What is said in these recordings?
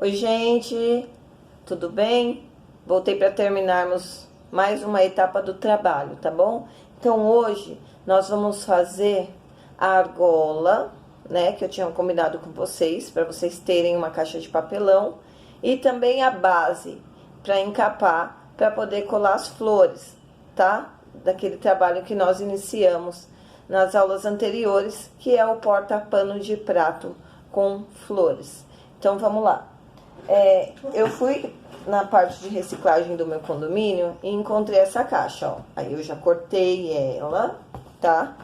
Oi, gente, tudo bem? Voltei para terminarmos mais uma etapa do trabalho, tá bom? Então, hoje nós vamos fazer a argola, né, que eu tinha combinado com vocês, para vocês terem uma caixa de papelão, e também a base para encapar, para poder colar as flores, tá? Daquele trabalho que nós iniciamos nas aulas anteriores, que é o porta-pano de prato com flores. Então, vamos lá. Eu fui na parte de reciclagem do meu condomínio e encontrei essa caixa, ó. Aí eu já cortei ela, tá?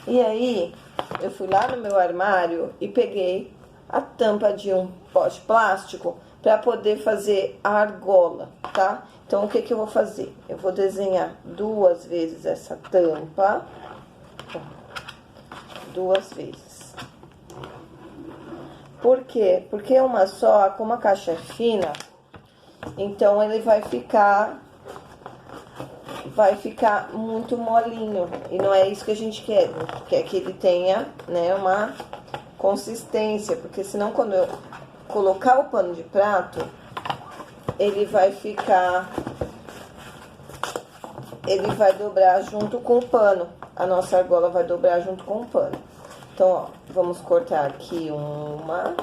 E aí eu fui lá no meu armário e peguei a tampa de um pote plástico para poder fazer a argola, tá? Então o que que eu vou fazer? Eu vou desenhar 2 vezes essa tampa, ó, 2 vezes. Por quê? Porque uma só, como a caixa é fina, então ele vai ficar muito molinho. E não é isso que a gente quer. A gente quer que ele tenha, né, uma consistência. Porque senão quando eu colocar o pano de prato, ele vai dobrar junto com o pano. A nossa argola vai dobrar junto com o pano. Então, ó, vamos cortar aqui uma.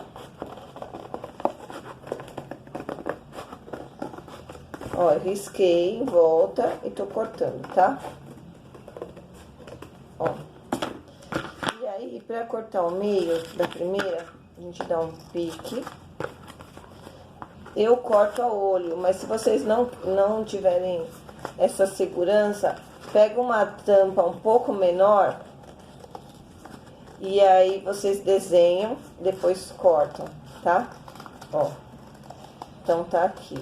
Ó, eu risquei em volta e tô cortando, tá? Ó. E aí, pra cortar o meio da primeira, a gente dá um pique. Eu corto a olho, mas se vocês não tiverem essa segurança, pega uma tampa um pouco menor. E aí, vocês desenham, depois cortam, tá? Ó. Então, tá aqui.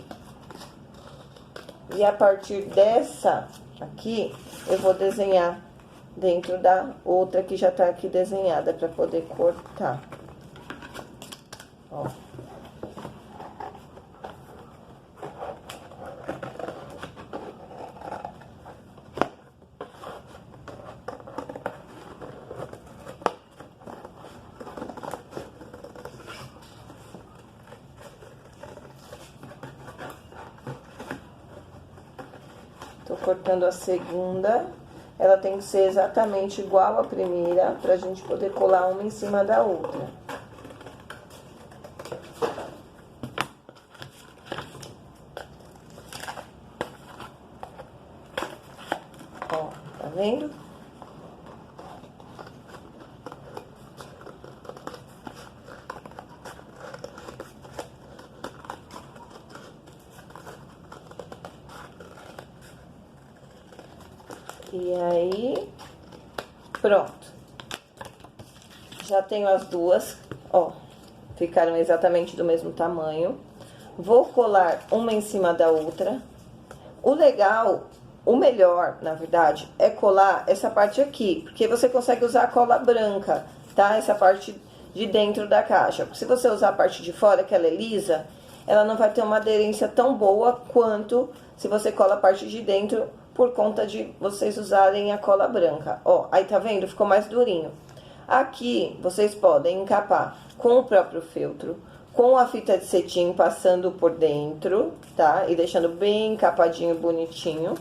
E a partir dessa aqui, eu vou desenhar dentro da outra que já tá aqui desenhada, pra poder cortar. Ó. Tô cortando a segunda, ela tem que ser exatamente igual à primeira, pra gente poder colar uma em cima da outra. Ó, tá vendo? E aí, pronto. Já tenho as duas, ó, ficaram exatamente do mesmo tamanho. Vou colar uma em cima da outra. O legal, o melhor, na verdade, é colar essa parte aqui, porque você consegue usar a cola branca, tá? Essa parte de dentro da caixa. Porque se você usar a parte de fora, que ela é lisa, ela não vai ter uma aderência tão boa quanto se você cola a parte de dentro, por conta de vocês usarem a cola branca. Ó, aí tá vendo? Ficou mais durinho. Aqui, vocês podem encapar com o próprio feltro, com a fita de cetim passando por dentro, tá? E deixando bem encapadinho, bonitinho.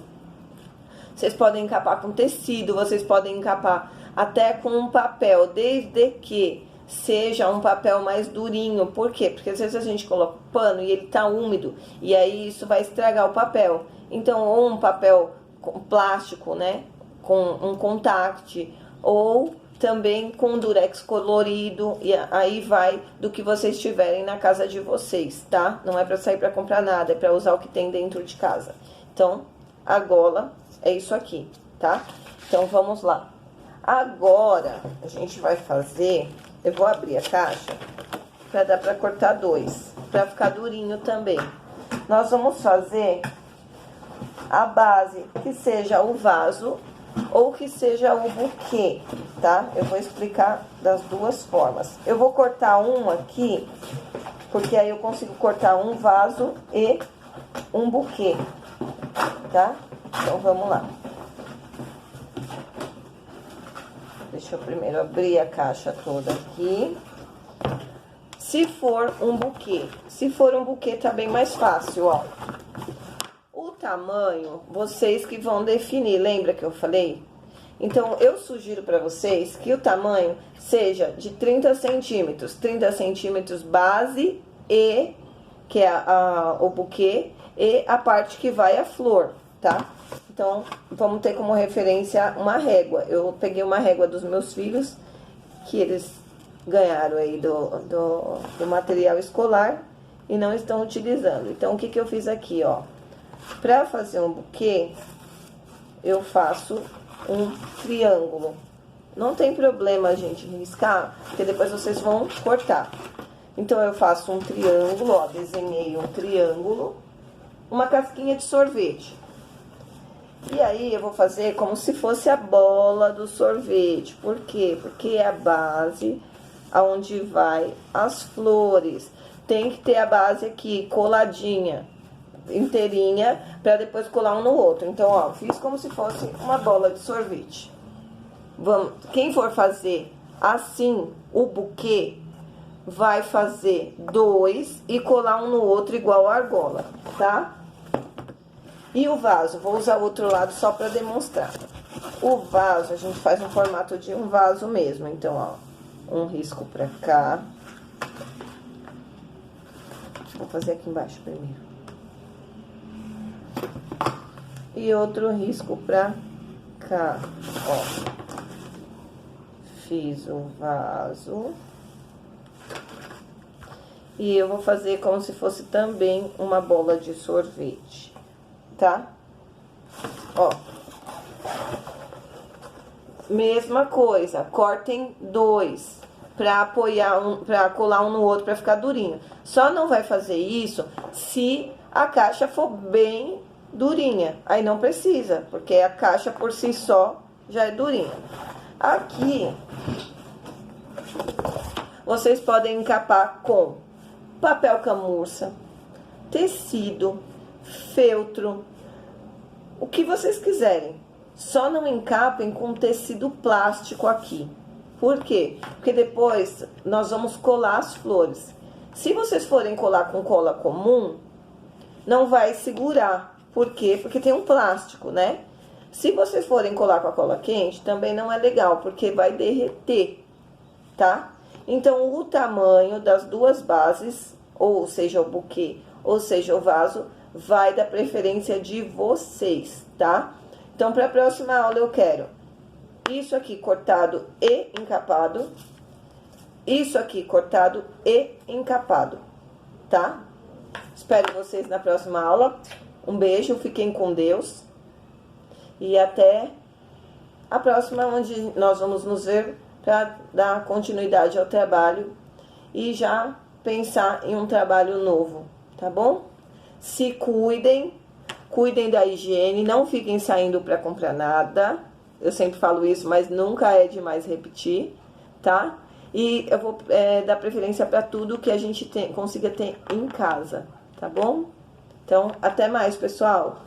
Vocês podem encapar com tecido, vocês podem encapar até com um papel, desde que seja um papel mais durinho. Por quê? Porque às vezes a gente coloca o pano e ele tá úmido, e aí isso vai estragar o papel. Então, ou um papel com plástico, né, com um contact, ou também com durex colorido, e aí vai do que vocês tiverem na casa de vocês, tá? Não é pra sair pra comprar nada, é pra usar o que tem dentro de casa. Então, a argola é isso aqui, tá? Então, vamos lá. Agora, a gente vai fazer, eu vou abrir a caixa pra dar pra cortar 2, pra ficar durinho também. Nós vamos fazer a base, que seja o vaso ou que seja o buquê, tá? Eu vou explicar das duas formas. Eu vou cortar um aqui, porque aí eu consigo cortar um vaso e um buquê, tá? Então, vamos lá. Deixa eu primeiro abrir a caixa toda aqui. Se for um buquê. Se for um buquê, tá bem mais fácil, ó. O tamanho, vocês que vão definir, lembra que eu falei? Então, eu sugiro para vocês que o tamanho seja de 30 centímetros. 30 centímetros base e, que é o buquê, e a parte que vai a flor, tá? Então, vamos ter como referência uma régua. Eu peguei uma régua dos meus filhos, que eles ganharam aí do material escolar e não estão utilizando. Então, o que que eu fiz aqui, ó? Pra fazer um buquê, eu faço um triângulo. Não tem problema a gente riscar, porque depois vocês vão cortar. Então, eu faço um triângulo, ó, desenhei um triângulo, uma casquinha de sorvete. E aí, eu vou fazer como se fosse a bola do sorvete. Por quê? Porque é a base aonde vai as flores. Tem que ter a base aqui, coladinha, inteirinha, pra depois colar um no outro. Então, ó, fiz como se fosse uma bola de sorvete. Vamos, quem for fazer assim, o buquê, vai fazer 2 e colar um no outro igual a argola, tá? E o vaso, vou usar o outro lado só pra demonstrar. O vaso, a gente faz no formato de um vaso mesmo. Então, ó, um risco pra cá. Vou fazer aqui embaixo primeiro. E outro risco pra cá, ó. Fiz o vaso. E eu vou fazer como se fosse também uma bola de sorvete, tá? Ó. Mesma coisa, cortem 2 pra apoiar pra colar um no outro, pra ficar durinho. Só não vai fazer isso se a caixa for bem durinha. Aí não precisa, porque a caixa por si só já é durinha. Aqui, vocês podem encapar com papel camurça, tecido, feltro, o que vocês quiserem. Só não encapem com tecido plástico aqui. Por quê? Porque depois nós vamos colar as flores. Se vocês forem colar com cola comum, não vai segurar. Por quê? Porque tem um plástico, né? Se vocês forem colar com a cola quente, também não é legal, porque vai derreter, tá? Então, o tamanho das duas bases, ou seja, o buquê, ou seja, o vaso, vai da preferência de vocês, tá? Então, para a próxima aula, eu quero isso aqui cortado e encapado, isso aqui cortado e encapado, tá? Espero vocês na próxima aula. Um beijo, fiquem com Deus. E até a próxima, onde nós vamos nos ver para dar continuidade ao trabalho e já pensar em um trabalho novo, tá bom? Se cuidem, cuidem da higiene, não fiquem saindo para comprar nada. Eu sempre falo isso, mas nunca é demais repetir, tá? E eu vou dar preferência para tudo que a gente consiga ter em casa, tá bom? Então, até mais, pessoal!